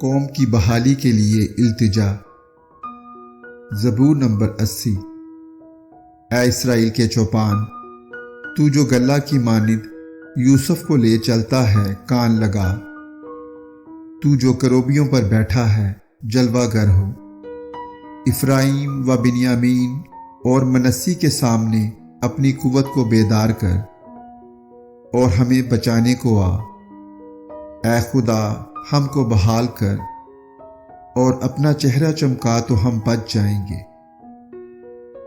قوم کی بحالی کے لیے التجا۔ زبور نمبر 80۔ اے اسرائیل کے چوپان، تو جو گلہ کی مانند یوسف کو لے چلتا ہے، کان لگا۔ تو جو کروبیوں پر بیٹھا ہے، جلوہ گر ہو۔ افرائیم و بنیامین اور منسی کے سامنے اپنی قوت کو بیدار کر اور ہمیں بچانے کو آ۔ اے خدا، ہم کو بحال کر اور اپنا چہرہ چمکا تو ہم بچ جائیں گے۔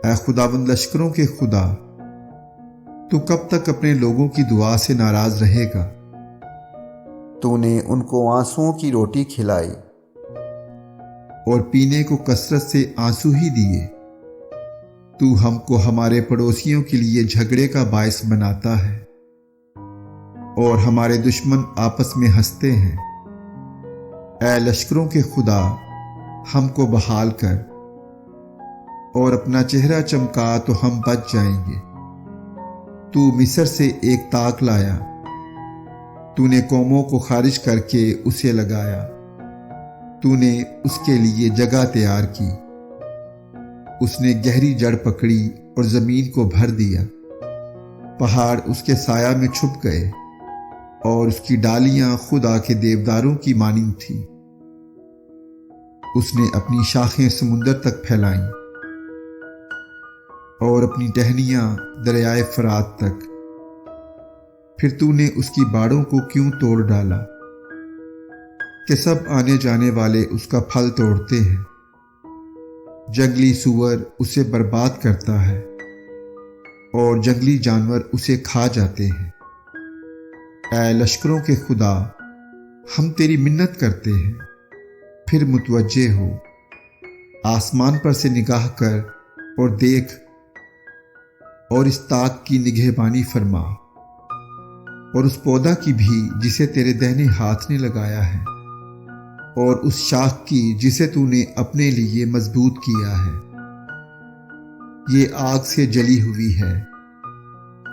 اے خداوند لشکروں کے خدا، تو کب تک اپنے لوگوں کی دعا سے ناراض رہے گا؟ تو نے ان کو آنسوؤں کی روٹی کھلائی اور پینے کو کثرت سے آنسو ہی دیے۔ تو ہم کو ہمارے پڑوسیوں کے لیے جھگڑے کا باعث بناتا ہے اور ہمارے دشمن آپس میں ہنستے ہیں۔ اے لشکروں کے خدا، ہم کو بحال کر اور اپنا چہرہ چمکا تو ہم بچ جائیں گے۔ تو مصر سے ایک تاک لایا، تو نے قوموں کو خارج کر کے اسے لگایا۔ تو نے اس کے لیے جگہ تیار کی، اس نے گہری جڑ پکڑی اور زمین کو بھر دیا۔ پہاڑ اس کے سایہ میں چھپ گئے اور اس کی ڈالیاں خدا کے دیوداروں کی مانند تھیں۔ اس نے اپنی شاخیں سمندر تک پھیلائیں اور اپنی ٹہنیاں دریائے فرات تک۔ پھر تو نے اس کی باڑوں کو کیوں توڑ ڈالا کہ سب آنے جانے والے اس کا پھل توڑتے ہیں؟ جنگلی سور اسے برباد کرتا ہے اور جنگلی جانور اسے کھا جاتے ہیں۔ اے لشکروں کے خدا، ہم تیری منت کرتے ہیں، پھر متوجہ ہو۔ آسمان پر سے نگاہ کر اور دیکھ اور اس تاک کی نگہبانی فرما اور اس پودا کی بھی جسے تیرے دہنے ہاتھ نے لگایا ہے، اور اس شاخ کی جسے تو نے اپنے لیے مضبوط کیا ہے۔ یہ آگ سے جلی ہوئی ہے،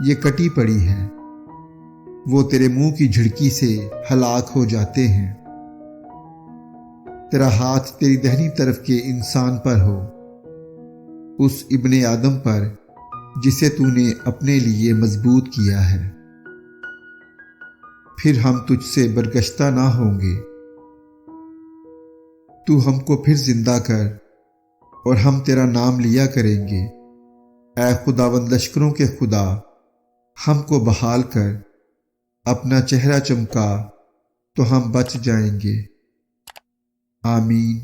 یہ کٹی پڑی ہے، وہ تیرے منہ کی جھڑکی سے ہلاک ہو جاتے ہیں۔ تیرا ہاتھ تیری دہنی طرف کے انسان پر ہو، اس ابن آدم پر جسے تو نے اپنے لیے مضبوط کیا ہے۔ پھر ہم تجھ سے برگشتہ نہ ہوں گے۔ تو ہم کو پھر زندہ کر اور ہم تیرا نام لیا کریں گے۔ اے خداوند لشکروں کے خدا، ہم کو بحال کر، اپنا چہرہ چمکا تو ہم بچ جائیں گے۔ آمین۔